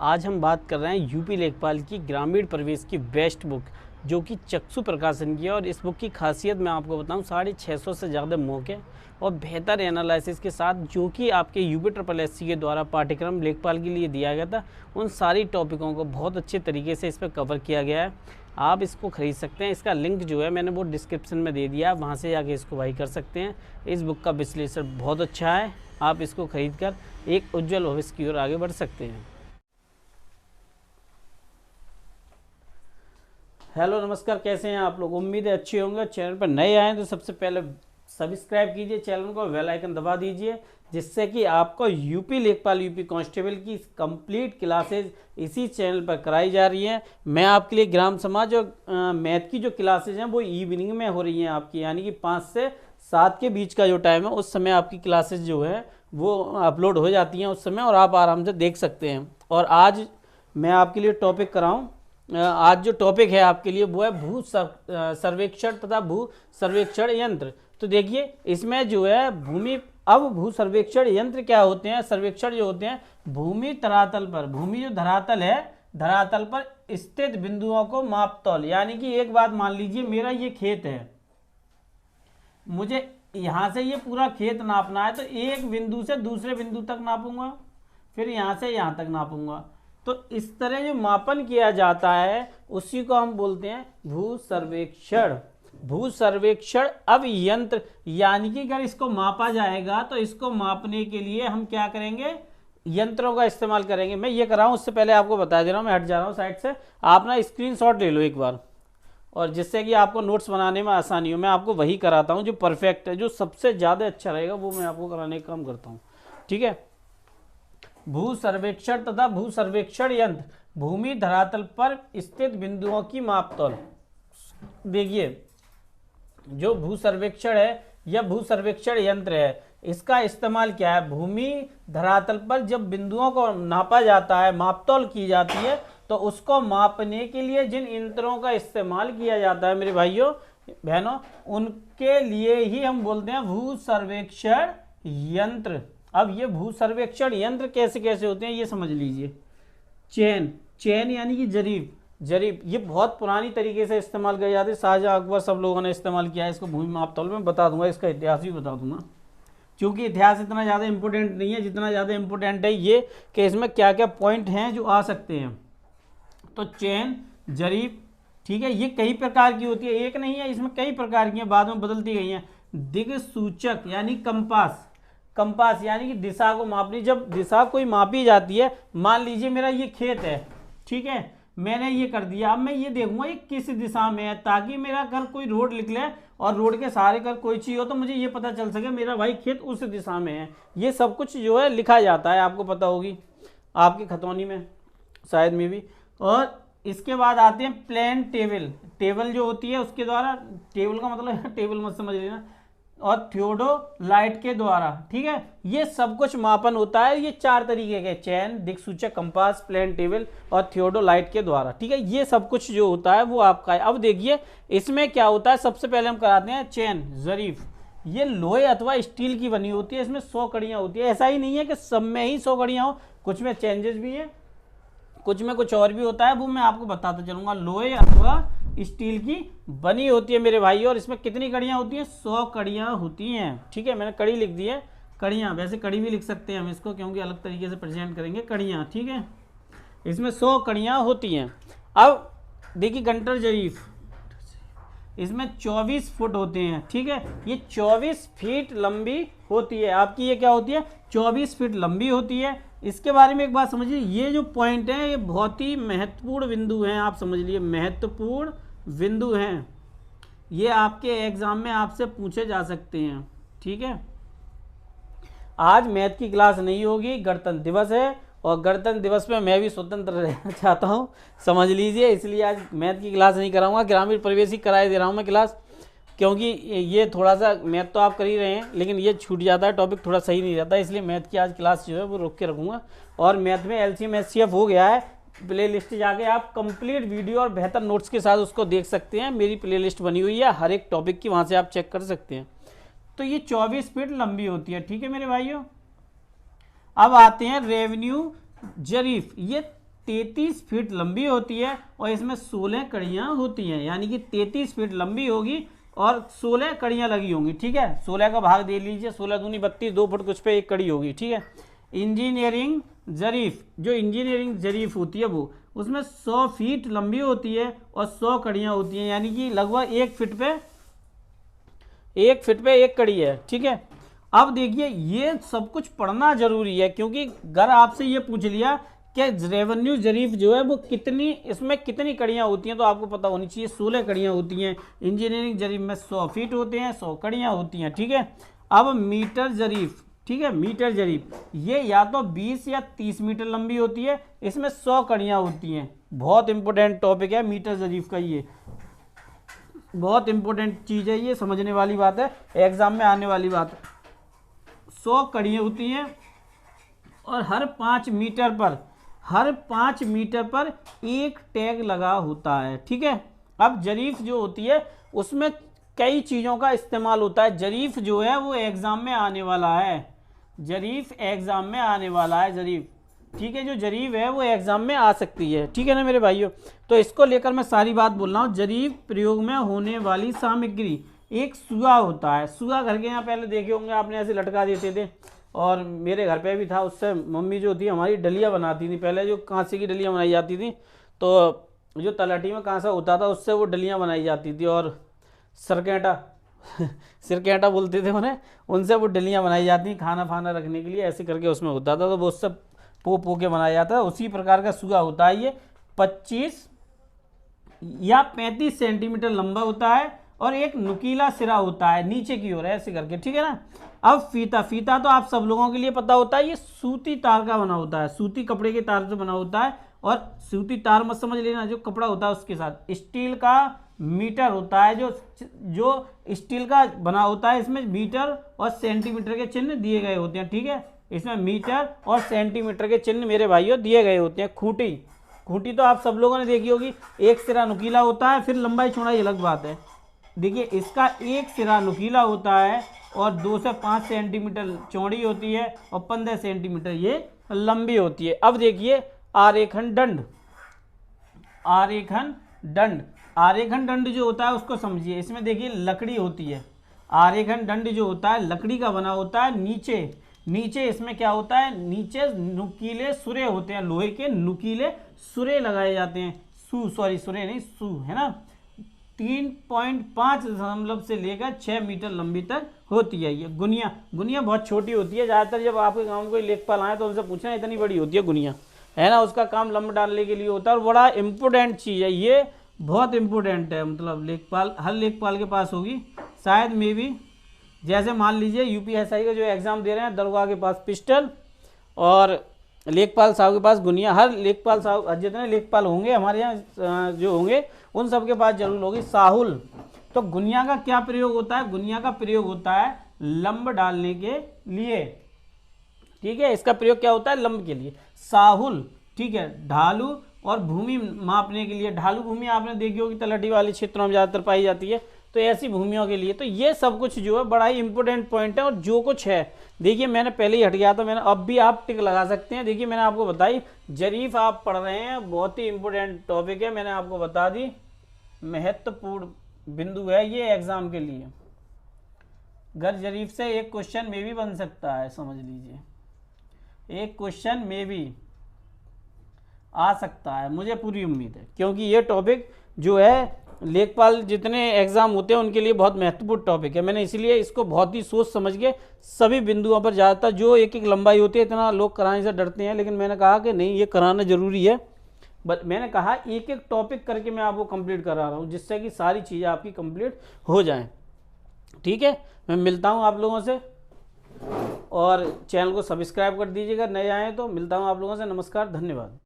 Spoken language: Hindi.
आज हम बात कर रहे हैं यूपी लेखपाल की ग्रामीण प्रवेश की बेस्ट बुक जो कि चक्षु प्रकाशन की है। और इस बुक की खासियत मैं आपको बताऊं, 650 से ज़्यादा मौके और बेहतर एनालिसिस के साथ जो कि आपके यूपी SSSC के द्वारा पाठ्यक्रम लेखपाल के लिए दिया गया था, उन सारी टॉपिकों को बहुत अच्छे तरीके से इस पर कवर किया गया है। आप इसको खरीद सकते हैं। इसका लिंक जो है मैंने वो डिस्क्रिप्शन में दे दिया, वहाँ से जाके इसको बाई कर सकते हैं। इस बुक का विश्लेषण बहुत अच्छा है, आप इसको खरीद कर एक उज्जवल भविष्य की ओर आगे बढ़ सकते हैं। हेलो नमस्कार, कैसे हैं आप लोग? उम्मीद है अच्छे होंगे। चैनल पर नए आए तो सबसे पहले सब्सक्राइब कीजिए चैनल को, बेल आइकन दबा दीजिए, जिससे कि आपको यूपी लेखपाल यूपी कांस्टेबल की कंप्लीट क्लासेज इसी चैनल पर कराई जा रही हैं। मैं आपके लिए ग्राम समाज और मैथ की जो क्लासेज हैं वो इवनिंग में हो रही हैं आपकी, यानी कि 5 से 7 के बीच का जो टाइम है उस समय आपकी क्लासेज जो है वो अपलोड हो जाती हैं उस समय, और आप आराम से देख सकते हैं। और आज मैं आपके लिए टॉपिक कराऊँ, आज जो टॉपिक है आपके लिए वो है भू सर्वेक्षण तथा भू सर्वेक्षण यंत्र। तो देखिए इसमें जो है भू सर्वेक्षण यंत्र क्या होते हैं? सर्वेक्षण जो होते हैं भूमि धरातल पर, भूमि जो धरातल है, धरातल पर स्थित बिंदुओं को मापतौल। यानी कि एक बात मान लीजिए, मेरा ये खेत है, मुझे यहाँ से ये पूरा खेत नापना है, तो एक बिंदु से दूसरे बिंदु तक नापूंगा, फिर यहाँ से यहाँ तक नापूंगा। तो इस तरह जो मापन किया जाता है उसी को हम बोलते हैं भू सर्वेक्षण। भू सर्वेक्षण अब यंत्र, यानी कि अगर इसको मापा जाएगा तो इसको मापने के लिए हम क्या करेंगे? यंत्रों का इस्तेमाल करेंगे। मैं ये कर रहा हूँ, उससे पहले आपको बता दे रहा हूँ, मैं हट जा रहा हूँ साइड से। आप ना स्क्रीनशॉट ले लो एक बार, और जिससे कि आपको नोट्स बनाने में आसानी हो। मैं आपको वही कराता हूँ जो परफेक्ट है, जो सबसे ज़्यादा अच्छा रहेगा वो मैं आपको कराने का काम करता हूँ, ठीक है। भू सर्वेक्षण तथा भू सर्वेक्षण यंत्र, भूमि धरातल पर स्थित बिंदुओं की मापतौल। देखिए जो भू सर्वेक्षण है या भू सर्वेक्षण यंत्र है, इसका इस्तेमाल क्या है? भूमि धरातल पर जब बिंदुओं को नापा जाता है, मापतौल की जाती है, तो उसको मापने के लिए जिन यंत्रों का इस्तेमाल किया जाता है मेरे भाइयों बहनों, उनके लिए ही हम बोलते हैं भू सर्वेक्षण यंत्र। अब ये भू सर्वेक्षण यंत्र कैसे कैसे होते हैं ये समझ लीजिए। चैन यानी कि जरीब, ये बहुत पुरानी तरीके से इस्तेमाल किया जाता है। शाहजहां, अकबर, सब लोगों ने इस्तेमाल किया है इसको भूमि मापतौल में। बता दूंगा, इसका इतिहास भी बता दूंगा, क्योंकि इतिहास इतना ज़्यादा इंपॉर्टेंट नहीं है जितना ज़्यादा इंपॉर्टेंट है ये कि इसमें क्या क्या पॉइंट हैं जो आ सकते हैं। तो चैन, जरीब, ठीक है, ये कई प्रकार की होती है, एक नहीं है, इसमें कई प्रकार की हैं, बाद में बदलती गई हैं। दिक्सूचक यानी कंपास यानी कि दिशा को मापनी। जब दिशा कोई मापी जाती है, मान लीजिए मेरा ये खेत है, ठीक है, मैंने ये कर दिया, अब मैं ये देखूंगा ये किस दिशा में है, ताकि मेरा घर कोई रोड निकले और रोड के सहारे कर कोई चीज हो तो मुझे ये पता चल सके मेरा भाई खेत उस दिशा में है। ये सब कुछ जो है लिखा जाता है, आपको पता होगी, आपकी खतौनी में शायद में भी। और इसके बाद आते हैं प्लेन टेबल जो होती है उसके द्वारा, टेबल का मतलब टेबल मत समझ लेना, और थियोडोलाइट के द्वारा, ठीक है, ये सब कुछ मापन होता है। ये 4 तरीके के, चैन, दिक्सूचक, कंपास, प्लेन टेबल और थियोडोलाइट के द्वारा, ठीक है, ये सब कुछ जो होता है वो आपका है। अब देखिए इसमें क्या होता है, सबसे पहले हम कराते हैं चैन, जरीफ। ये लोहे अथवा स्टील की बनी होती है, इसमें 100 कड़ियाँ होती है। ऐसा ही नहीं है कि सब में ही 100 कड़ियाँ हो, कुछ में चेंजेस भी है, कुछ में कुछ और भी होता है, वो मैं आपको बताता चलूंगा। लोहे अथवा स्टील की बनी होती है मेरे भाई, और इसमें कितनी कड़ियाँ होती हैं? 100 कड़ियाँ होती हैं, ठीक है, मैंने कड़ी लिख दी है, कड़ियाँ, वैसे कड़ी भी लिख सकते हैं हम इसको, क्योंकि अलग तरीके से प्रेजेंट करेंगे, कड़ियाँ, ठीक है, इसमें 100 कड़ियाँ होती हैं। अब देखिए गंटर जरीफ, इसमें 24 फुट होते हैं, ठीक है, ये 24 फीट लंबी होती है आपकी। ये क्या होती है? 24 फीट लंबी होती है। इसके बारे में एक बात समझिए, ये जो पॉइंट है ये बहुत ही महत्वपूर्ण बिंदु हैं, आप समझ लिए, महत्वपूर्ण बिंदु हैं। ये आपके एग्जाम में आपसे पूछे जा सकते हैं, ठीक है। आज मैथ की क्लास नहीं होगी, गणतंत्र दिवस है, और गणतंत्र दिवस में मैं भी स्वतंत्र रहना चाहता हूँ, समझ लीजिए, इसलिए आज मैथ की क्लास नहीं कराऊंगा, ग्रामीण प्रवेश ही कराए दे रहा हूँ मैं क्लास, क्योंकि ये थोड़ा सा मैथ तो आप कर ही रहे हैं, लेकिन ये छूट जाता है, टॉपिक थोड़ा सही नहीं रहता, इसलिए मैथ की आज क्लास जो है वो रोक के रखूँगा। और मैथ में LCM SCF हो गया है, प्ले लिस्ट जाके आप कंप्लीट वीडियो और बेहतर नोट्स के साथ उसको देख सकते हैं, मेरी प्ले लिस्ट बनी हुई है हर एक टॉपिक की, वहाँ से आप चेक कर सकते हैं। तो ये 24 फीट लंबी होती है, ठीक है मेरे भाइयों। अब आते हैं रेवेन्यू जरीफ, ये 33 फीट लंबी होती है और इसमें 16 कड़ियाँ होती हैं, यानी कि 33 फीट लंबी होगी और 16 कड़ियाँ लगी होंगी। ठीक है, 16 का भाग दे लीजिए, 16 दूनी 32, 2 फुट कुछ पे एक कड़ी होगी। ठीक है, इंजीनियरिंग जरीफ, जो इंजीनियरिंग जरीफ होती है वो उसमें 100 फीट लंबी होती है और 100 कड़ियाँ होती हैं, यानी कि लगभग 1 फीट पे एक कड़ी है। ठीक है, अब देखिए ये सब कुछ पढ़ना जरूरी है, क्योंकि अगर आपसे ये पूछ लिया कि रेवेन्यू जरीफ जो है वो कितनी, इसमें कितनी कड़ियाँ होती हैं, तो आपको पता होनी चाहिए 16 कड़ियाँ होती हैं। इंजीनियरिंग जरीफ में 100 फीट होते हैं, 100 कड़ियाँ होती हैं। ठीक है, अब मीटर जरीफ, ठीक है, मीटर जरीफ ये या तो 20 या 30 मीटर लंबी होती है, इसमें 100 कड़ियाँ होती हैं। बहुत इंपॉर्टेंट टॉपिक है मीटर जरीफ का, ये बहुत इंपॉर्टेंट चीज़ है, ये समझने वाली बात है, एग्जाम में आने वाली बात है। 100 कड़ियाँ होती हैं और हर 5 मीटर पर एक टैग लगा होता है। ठीक है, अब जरीफ जो होती है उसमें कई चीज़ों का इस्तेमाल होता है। जरीफ जो है वो एग्ज़ाम में आने वाला है, जरीफ एग्ज़ाम में आने वाला है, जरीफ। ठीक है, जो जरीफ है वो एग्ज़ाम में आ सकती है। ठीक है ना मेरे भाइयों, तो इसको लेकर मैं सारी बात बोल रहा हूँ। जरीफ प्रयोग में होने वाली सामग्री, एक सुआ होता है। सुआ घर के यहाँ पहले देखे होंगे आपने, ऐसे लटका देते थे, और मेरे घर पे भी था। उससे मम्मी जो थी हमारी डलिया बनाती थी, पहले जो कांसे की डलियाँ बनाई जाती थी, तो जो तलाटी में कांसा होता था उससे वो डलियाँ बनाई जाती थी, और सरकेटा सिरकेटा बोलते थे उन्हें, उनसे वो डलियाँ बनाई जाती, खाना फाना रखने के लिए, ऐसे करके उसमें होता था, तो वो उससे पो के बनाया जाता है। उसी प्रकार का सुगा होता है। ये 25 या 35 सेंटीमीटर लंबा होता है और एक नुकीला सिरा होता है नीचे की ओर, ऐसे करके। ठीक है ना, अब फीता तो आप सब लोगों के लिए पता होता है, ये सूती तार का बना होता है, सूती कपड़े के तार से बना होता है, और सूती तार मत समझ लेना, जो कपड़ा होता है उसके साथ। स्टील का मीटर होता है, जो स्टील का बना होता है, इसमें मीटर और सेंटीमीटर के चिन्ह दिए गए होते हैं। ठीक है, इसमें मीटर और सेंटीमीटर के चिन्ह मेरे भाइयों दिए गए होते हैं। खूंटी तो आप सब लोगों ने देखी होगी, एक सिरा नुकीला होता है, फिर लंबाई चौड़ाई अलग बात है। देखिए इसका एक सिरा नुकीला होता है और 2 से 5 सेंटीमीटर चौड़ी होती है और 15 सेंटीमीटर ये लंबी होती है। अब देखिए आरेखन दंड जो होता है उसको समझिए। इसमें देखिए लकड़ी होती है, आरेखन दंड जो होता है लकड़ी का बना होता है। नीचे इसमें क्या होता है, नीचे नुकीले सुरे होते हैं, लोहे के नुकीले सुरे लगाए जाते हैं। सुरे नहीं, सू है ना। 3.5 दशमलव से लेकर 6 मीटर लंबी तक होती है। ये गुनिया बहुत छोटी होती है। ज़्यादातर जब आपके गाँव में कोई लेखपाल आए तो उनसे पूछना, इतनी बड़ी होती है गुनिया, है ना। उसका काम लंब डालने के लिए होता है और बड़ा इंपॉर्टेंट चीज़ है, ये बहुत इंपॉर्टेंट है। मतलब लेखपाल, हर लेखपाल के पास होगी शायद, मे भी। जैसे मान लीजिए यूपीएसआई का जो एग्ज़ाम दे रहे हैं, दरोगा के पास पिस्टल और लेखपाल साहब के पास गुनिया। हर लेखपाल साहब, जितने लेखपाल होंगे हमारे यहाँ जो होंगे, उन सब के पास जरूर होगी साहुल। तो गुनिया का क्या प्रयोग होता है, गुनिया का प्रयोग होता है लंब डालने के लिए। ठीक है, इसका प्रयोग क्या होता है, लंब के लिए। साहुल, ठीक है, ढालू और भूमि मापने के लिए। ढालू भूमि आपने देखी होगी, तलहटी वाले क्षेत्रों में ज़्यादातर पाई जाती है, तो ऐसी भूमियों के लिए। तो ये सब कुछ जो है बड़ा ही इंपॉर्टेंट पॉइंट है। और जो कुछ है देखिए, मैंने पहले ही हट गया था, मैंने अब भी आप टिक लगा सकते हैं। देखिए मैंने आपको बताई, जरीफ आप पढ़ रहे हैं, बहुत ही इंपॉर्टेंट टॉपिक है, मैंने आपको बता दी, महत्वपूर्ण बिंदु है ये एग्जाम के लिए। घर जरीफ से एक क्वेश्चन में भी बन सकता है, समझ लीजिए, एक क्वेश्चन में भी आ सकता है, मुझे पूरी उम्मीद है, क्योंकि ये टॉपिक जो है लेखपाल जितने एग्जाम होते हैं उनके लिए बहुत महत्वपूर्ण टॉपिक है। मैंने इसलिए इसको बहुत ही सोच समझ के सभी बिंदुओं पर, ज़्यादातर जो एक लंबाई होती है, इतना लोग कराने से डरते हैं, लेकिन मैंने कहा कि नहीं, ये कराना जरूरी है। बट मैंने कहा एक टॉपिक करके मैं आपको कंप्लीट करा रहा हूँ, जिससे कि सारी चीज़ें आपकी कंप्लीट हो जाएं। ठीक है, मैं मिलता हूँ आप लोगों से, और चैनल को सब्सक्राइब कर दीजिएगा नए आए तो। मिलता हूँ आप लोगों से, नमस्कार, धन्यवाद।